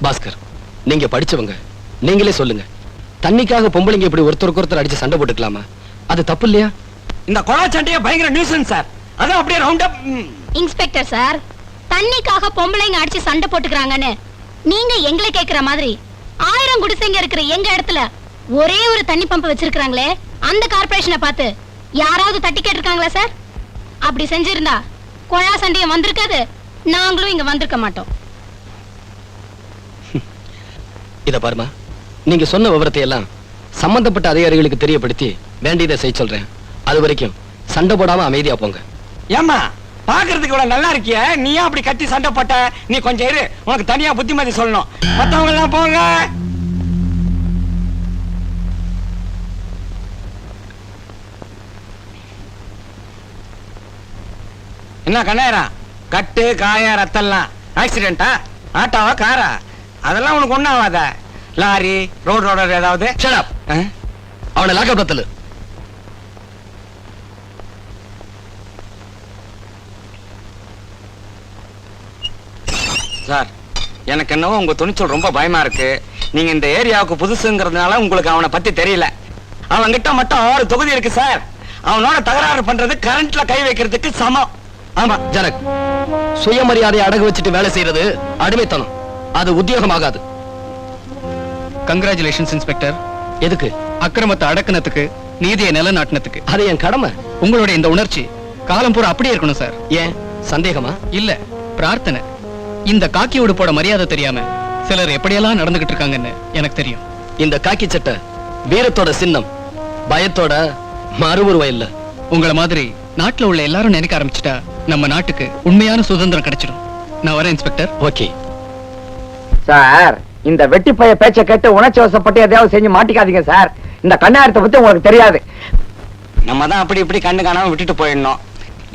பாஸ்கர், நீங்க படிச்சவங்க, நீங்களே சொல்லுங்க. தண்ணிக்காக பொம்பளைங்க இப்படி ஒருத்தருக்கு ஒருத்தர் அடிச்சு சண்டை போட்டுக்கலாமா? அது தப்பு இல்லையா? இந்த கொலை சண்டையே பயங்கர நியூசன்ஸ் சார். அதான் அப்படியே ரவுண்ட் அப். இன்ஸ்பெக்டர் சார், தண்ணிக்காக பொம்பளைங்க அடிச்சு சண்டை போட்டுக்கறாங்கன்னு நீங்க எங்களை கேக்குற மாதிரி 1000 குடிசைங்க இருக்கிற எங்க இடத்துல ஒரே ஒரு தண்ணி பம்ப் வச்சிருக்காங்களே, அந்த கார்ப்பரேஷனை பார்த்து யாராவது தட்டி கேட்டிருக்காங்களா சார்? அப்படி செஞ்சிருந்தா கொழா சண்டையை வந்திருக்காது, நாங்களும் இங்க வந்திருக்க மாட்டோம். இத பாருமா, நீங்க சொன்ன விவரத்தை எல்லாம் சம்பந்தப்பட்ட அதிகாரிகளுக்கு தெரியப்படுத்தி வேண்டியதை செய்ய சொல்றேன். அது வரைக்கும் சண்டை போடாம அமைதியா போங்க. ஏமா பாக்குறதுக்கு இவ்வளவு நல்லா இருக்கிய, நீ அப்படி கத்தி சண்டை போட்ட? நீ கொஞ்சம் இரு, உனக்கு தனியா புத்திமதி சொல்லணும். மத்தவங்க எல்லாம் போங்க. என்ன கண்ணாயிரா, கட்டு காய ரத்தம்லாம் ஆக்சிடென்டா? ஆட்டோவா காரா? அதெல்லாம் உனக்கு ஒண்ணும் ஆகாத. லாரி ரோடு ஏதாவது? Shut up. அவனை லாக்அப் பத்தல. சார், எனக்கு என்னவோ உங்க துணிச்சல் ரொம்ப பயமா இருக்கு. நீங்க இந்த ஏரியாவுக்கு புதுசுங்கிறதுனால உங்களுக்கு அவனை பத்தி தெரியல. அவன்கிட்ட மட்டும் 6 தொகுதி இருக்கு சார். அவனோட தகராறு பண்றது கரண்ட்ல கை வைக்கிறதுக்கு சமம். ஆமா ஜனக், சுயமரியாதையை அடகு வச்சுட்டு வேலை செய்யறது அடிமைத்தனம். அது உத்தியோகமாகாது. Congratulations inspector. எதுக்கு? அக்கிரமத்தை அடக்குனத்துக்கு, நீதியை நிலைநாட்டினத்துக்கு. அது என் கடமை. உங்களுடைய இந்த உணர்ச்சி காலம் பூரா அப்படியே இருக்கணும் சார். ஏன் சந்தேகமா? இல்ல, பிரார்த்தனை. இந்த காக்கி உடுப்போட மரியாதை தெரியாம சிலர் எப்படியெல்லாம் நடந்துகிட்டு இருக்காங்கன்னு எனக்கு தெரியும். இந்த காக்கி சட்டை வீரத்தோட சின்னம், பயத்தோட மறுவுருவம் இல்ல. உங்களை மாதிரி நாட்டுல உள்ள எல்லாரும் நினைக்க ஆரம்பிச்சுட்டா நம்ம நாட்டுக்கு உண்மையான சுதந்திரம் கிடைச்சிடும். நான் வரேன் இன்ஸ்பெக்டர். ஓகே சார், இந்த வெட்டி பைய பேச்ச கேட்டு உணர்ச்சி வசப்பட்டு எதையாவது செஞ்சு மாட்டிக்காதீங்க சார். இந்த கண்ணாரத்தை பத்தி உங்களுக்கு தெரியாது. நம்ம தான் அப்படி இப்படி கண்ணு காணாம விட்டுட்டு போயிடணும்.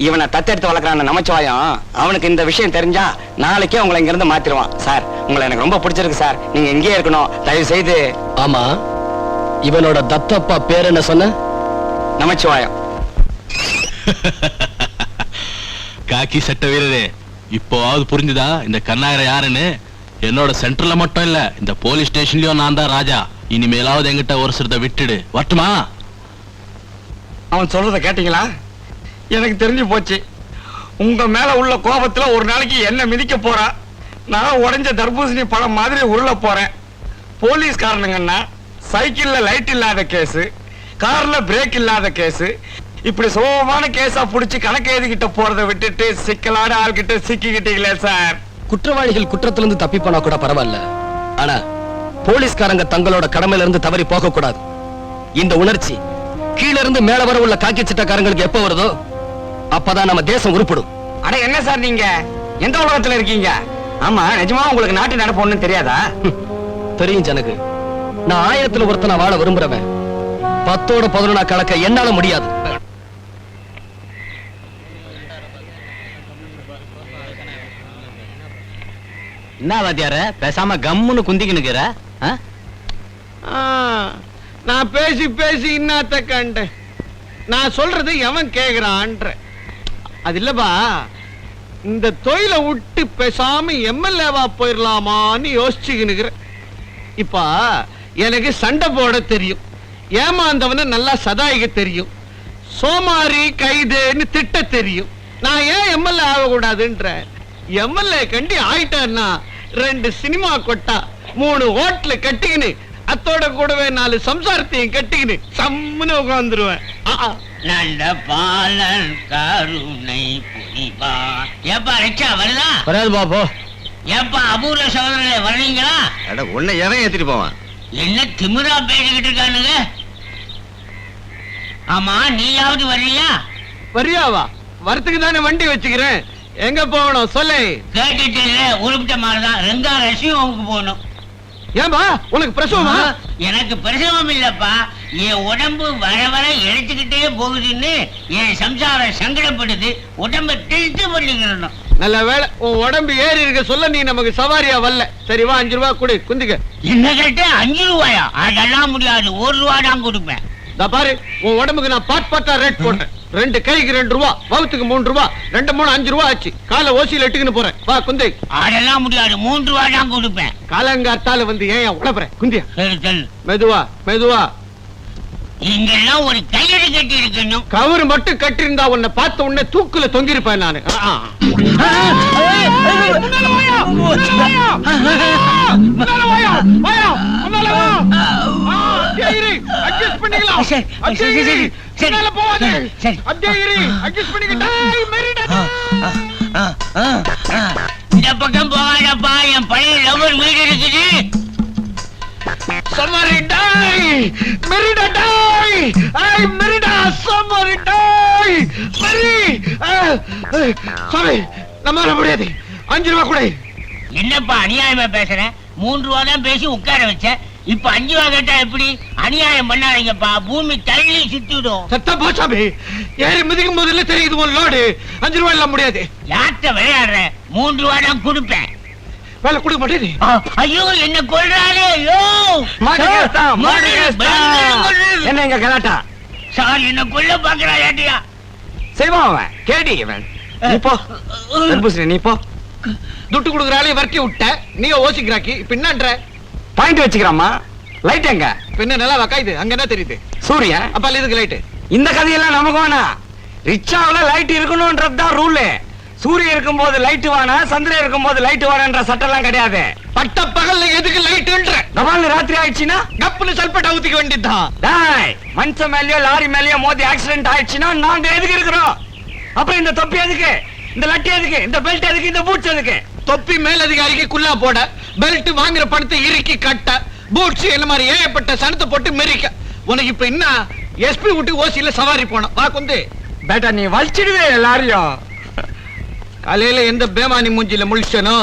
இவனை தத்தெடுத்து வளர்க்குறான் நமச்சிவாயம். அவனுக்கு இந்த விஷயம் தெரிஞ்சா நாளைக்கே உங்களை இங்க இருந்து மாத்திருவான். சார், உங்களை எனக்கு ரொம்ப பிடிச்சிருக்கு சார். நீங்க இங்கேயே இருக்கணும், தயவு செய்து. ஆமா, இவனோட தத்தப்பா பேர் என்ன சொன்ன? நமச்சிவாயம். காக்கி சட்ட வீரரே, இப்போவாவது புரிஞ்சுதா இந்த கண்ணாயிரம் யாருன்னு? என்னோட சென்டர்ல மட்டும் இல்ல, இந்த போலீஸ் ஸ்டேஷன்லயும் நான் தான் ராஜா. இனிமேலாவது என்கிட்ட ஒரு சிறத விட்டுடு, வரட்டுமா? அவன் சொல்றத கேட்டீங்களா? எனக்கு தெரிஞ்சு போச்சு. உங்க மேல உள்ள கோபத்துல ஒரு நாளைக்கு என்ன மிதிக்க போறா. நான் உடைஞ்ச தர்பூசணி பழம் மாதிரி உருள போறேன். போலீஸ் காரணங்கன்னா சைக்கிள்ல லைட் இல்லாத கேஸ், கார்ல பிரேக் இல்லாத கேஸ், இப்படி சோகமான கேஸா புடிச்சு கணக்கு எழுதிக்கிட்ட போறதை விட்டுட்டு சிக்கலான ஆள்கிட்ட சிக்கிக்கிட்டீங்களே சார். குற்றவாளிகள் குற்றத்திலிருந்து தப்பி போனா கூட பரவாயில்ல. ஆனா போலீஸ்காரங்க தங்களோட கடமையில இருந்து தவறி போக கூடாது. இந்த உணர்ச்சி கீழ இருந்து மேல வர உள்ள காக்கி சட்டக்காரங்களுக்கு எப்ப வருதோ அப்பதான் நம்ம தேசம் உருப்படும். அட என்ன சார், நீங்க எந்த உலகத்துல இருக்கீங்க? ஆமா, நிஜமா உங்களுக்கு நாட்டு நடப்பு ஒண்ணும் தெரியாதா? தெரியும் ஜனகு. நான் 1000த்துல ஒருத்தனா வாழ விரும்புறவன். 10ஓட 11 கலக்க என்னால முடியாது. என்ன வாத்தியார பேசாம கம்முன்னு குந்திக்கினுக்கிற? நான் பேசி பேசி இன்னத்த கண்டேன். நான் சொல்றது எவன் கேக்குறான்ற அது இல்லப்பா. இந்த தொழிலை விட்டு பேசாம எம்எல்ஏவா போயிடலாமான்னு யோசிச்சுக்கினுக்கிற. இப்ப எனக்கு சண்டை போட தெரியும், ஏமாந்தவன நல்லா சதாயிக்க தெரியும், சோமாரி கைதுன்னு திட்ட தெரியும். நான் ஏன் எம்எல்ஏ ஆகக்கூடாதுன்ற? எம்எல்ஏ கண்டி ஆயிட்டான்னா 2 சினிமா கொட்டா, 3 ஹோட்டல் கட்டிக்கின்னு, அத்தோட கூடவே 4 சம்சாரத்தையும் கட்டிக்கின்னு சம்முன்னு உட்காந்துருவேன். நல்ல பாலன் கருணை புரிவா. ஏப்பா ரிக்ஷா வருதா? வராது பாப்போ. ஏப்பா அபூர்வ சோதனை வர்றீங்களா? உன்னை எவன் ஏத்திட்டு போவான்? என்ன திமிரா பேசிக்கிட்டு இருக்கானுங்க? ஆமா, நீயாவது வர்றியா? வரியாவா? வரத்துக்கு தானே வண்டி வச்சுக்கிறேன். எங்க போகணும் சொல்லு. கேட்டுட்டு உருப்பிட்ட மாதிரிதான் ரெங்கா ரஷ்யாவுக்கு போகணும். ஏன்பா உனக்கு பிரசவமா? எனக்கு பிரசவம் இல்லப்பா, என் உடம்பு வர வர இழைச்சுக்கிட்டே போகுதுன்னு என் சம்சாரம் சங்கடப்படுது. உடம்ப திருத்து பண்ணிக்கிறணும். நல்ல வேலை உன் உடம்பு ஏறி இருக்க சொல்ல நீ நமக்கு சவாரியா வரல. சரி வா, 5 ரூபாய் கொடு, குந்திக்க. என்ன கேட்ட 5 ரூபாயா? அதெல்லாம் முடியாது, 1 ரூபா தான் கொடுப்பேன். பாரு, உன் உடம்புக்கு நான் பார்ட் பார்ட்டா ரேட் போட்டேன். 2 கைக்கு 2 ரூபா, வவுத்துக்கு 3 ரூபா, 2 3 5 ரூபா ஆச்சு. காலை ஓசியில் எட்டுக்குன்னு போறேன். வா குந்தை. அதெல்லாம் முடியாது, 3 ரூபா தான் கொடுப்பேன். காலங்காத்தால வந்து ஏன் உழப்புறேன்? குந்தியா சரி சொல்லு. மெதுவா மெதுவா. இங்கெல்லாம் ஒரு கயிறு கட்டி இருக்கணும். கவுரு மட்டும் கட்டிருந்தா உன்னை பார்த்த உடனே தூக்குல தொங்கிருப்பேன் நானு. இந்த பக்கம் போகாதப்பா, என் பழைய லவர் வீடு இருக்குது. Somebody die! Merida die! Hey, Merida! Somebody die! Meri! Sorry, நம்மால முடியாது. 5 ரூபா கொடு. என்னப்பா அநியாயமா பேசுற? 3 ரூபா தான் பேசி உட்கார வச்ச. இப்ப 5 ரூபா கேட்டா எப்படி? அநியாயம் பண்ணாதீங்கப்பா, பூமி தள்ளி சுத்திடும். சத்தா போச்சாபி. ஏறி மிதிக்கும் போதுல தெரியுது உன் லோடு. 5 ரூபா எல்லாம் முடியாது. யார்கிட்ட விளையாடுற? 3 ரூபா தான் கொடுப்பேன். வேலை கொடுக்க மாட்டேது. ஐயோ என்ன கொள்றாரு? ஐயோ என்ன எங்க கலாட்டா? சார் என்ன கொல்ல பாக்குறா ஏட்டியா? செய்வான் அவன், கேடி இவன். நீ போ தர்பூசணி, நீ போ. துட்டு கொடுக்குறாலே வர்க்கி விட்ட. நீ ஓசிக்கிறாக்கி இப்ப என்னன்ற? பாயிண்ட் வச்சுக்கிறாமா. லைட் எங்க? பின்ன நல்லா வக்காயுது. அங்க என்ன தெரியுது? சூரியன். அப்ப இதுக்கு லைட்டு. இந்த கதையெல்லாம் நமக்கு வேணாம். ரிச்சாவில லைட் இருக்கணும்ன்றதுதான் ரூல். சூரியன் இருக்கும்போது லைட் வானா, சந்திரன் இருக்கும்போது லைட் வானன்ற சட்டம் எல்லாம் கிடையாது. பட்ட பகல்ல எதுக்கு லைட்டுன்ற? கபால் ராத்திரி ஆயிடுச்சுன்னா கப்புல சல்பேட் ஊத்திக்க வேண்டியதுதான். டேய், மனுஷன் மேலயோ லாரி மேலயோ மோதி ஆக்சிடென்ட் ஆயிடுச்சுன்னா நாங்க எதுக்கு இருக்கிறோம்? அப்புறம் இந்த தொப்பி எதுக்கு? இந்த லட்டி எதுக்கு? இந்த பெல்ட் எதுக்கு? இந்த பூட்ஸ் எதுக்கு? தொப்பி மேலதிகாரிக்கு குல்லா போட, பெல்ட் வாங்குற பணத்தை இறுக்கி கட்ட, பூட்ஸ் என்ன மாதிரி ஏகப்பட்ட சனத்தை போட்டு மெரிக்க. உனக்கு இப்ப என்ன? எஸ்பி விட்டு ஓசியில சவாரி போனோம். வா குந்து. பேட்டா நீ வலிச்சிடுவே எல்லாரையும். காலையில எந்த பேமானி மூஞ்சில முழிச்சனோ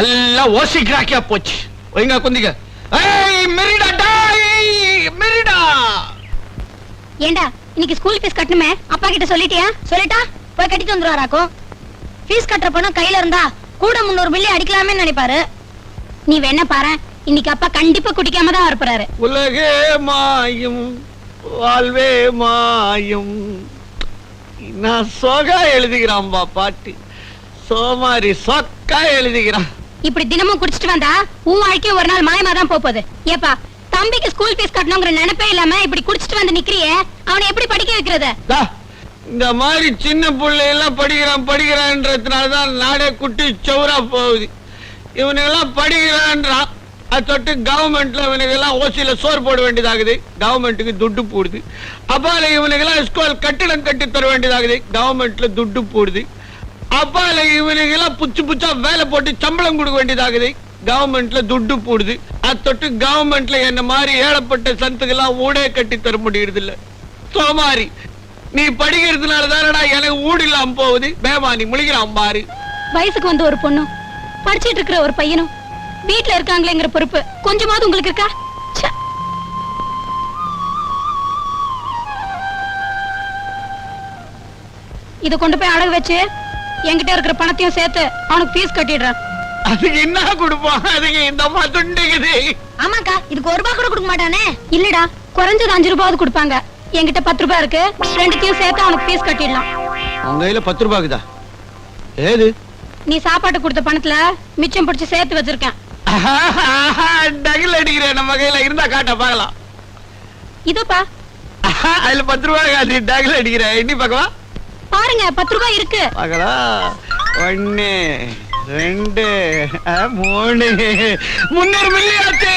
எல்லாம் ஓசிக்கிறாக்கியா போச்சு. ஒழுங்கா குந்திங்க. ஏய் மெரிடா டாய், மெரிடா. ஏண்டா இன்னைக்கு ஸ்கூல் ஃபீஸ் கட்டணுமே, அப்பா கிட்ட சொல்லிட்டியா? சொல்லிட்டா போய் கட்டிட்டு வந்துருவாராக்கும். ஃபீஸ் கட்டுற பணம் கையில இருந்தா கூட 300 மில்லி அடிக்கலாமே நினைப்பாரு. நீ வேணா பாரு, இன்னைக்கு அப்பா கண்டிப்பா குடிக்காம தான் வரப்போறாரு. உலகே மாயும் வாழ்வே மாயும். நான் சோகா எழுதுகிறான்பா பாட்டு. சோமாரி சொக்கா எழுதுகிறான். இப்படி தினமும் குடிச்சிட்டு வந்தா உன் வாழ்க்கையும் ஒரு நாள் மாயமா தான் போகுது. ஏப்பா தம்பிக்கு ஸ்கூல் ஃபீஸ் கட்டணுங்கிற நினைப்பே இல்லாம இப்படி குடிச்சிட்டு வந்து நிக்கிறியே, அவனை எப்படி படிக்க வைக்கிறது? இந்த மாதிரி சின்ன பிள்ளை எல்லாம் படிக்கிறான்றதுனாலதான் நாடே குட்டி சௌரா போகுது. இவனுங்கெல்லாம் படிக்கிறான்றான், அது தொட்டு கவர்மெண்ட்ல இவனுக்கெல்லாம் ஓசியில சோறு போட வேண்டியதாகுது. கவர்மெண்ட்டுக்கு துட்டு போடுது. அப்பால இவனுக்கெல்லாம் ஸ்கூல் கட்டிடம் கட்டி தர வேண்டியதாகுது. கவர்மெண்ட்ல துட்டு போடுது. அப்பால இவனுக்கெல்லாம் புச்சு புச்சா வேலை போட்டு சம்பளம் கொடுக்க வேண்டியதாகுது. கவர்மெண்ட்ல துட்டு போடுது. அது தொட்டு கவர்மெண்ட்ல என்ன மாதிரி ஏழப்பட்ட சனத்துக்கெல்லாம் ஊடே கட்டி தர முடியறது இல்ல. சோமாரி, நீ படிக்கிறதுனால தானடா எனக்கு ஊடு இல்லாம போகுது. பேமானி முழிக்கிறான் பாரு. வயசுக்கு வந்து ஒரு பொண்ணும் படிச்சிட்டு இருக்கிற ஒரு பையனும் வீட்டுல இருக்காங்களேங்கிற பொறுப்பு கொஞ்சமாவது உங்களுக்கு இருக்கா? இத கொண்டு போய் அடகு வச்சு என்கிட்ட இருக்கிற பணத்தையும் சேர்த்து அவனுக்கு ஃபீஸ் கட்டிடுறேன். அதுக்கு என்ன கொடுப்பான்? அதுக்கு இந்த அம்மா துண்டிக்குது. ஆமாக்கா, இதுக்கு 1 ரூபாய் கூட கொடுக்க மாட்டானே. இல்லடா, குறைஞ்சது 5 ரூபாவது கொடுப்பாங்க. என்கிட்ட 10 ரூபாய் இருக்கு, ரெண்டுத்தையும் சேர்த்து அவனுக்கு ஃபீஸ் கட்டிடலாம். உங்க கையில 10 ரூபாய்க்குதா? ஏது? நீ சாப்பாட்டு கொடுத்த பணத்துல மிச்சம் பிடிச்சு சேர்த்து வச்சிருக்கேன். டகில் அடிக்கிறேன். நம்ம கையில இருந்தா காட்ட பாக்கலாம். இதோப்பா அதுல 10 ரூபாய் காசு டகில் அடிக்கிறேன். எண்ணி பாக்கவா? பாருங்க, 10 ரூபாய் இருக்கு. பாக்கலாம். 1 2 3 300 மில்லி ஆச்சு.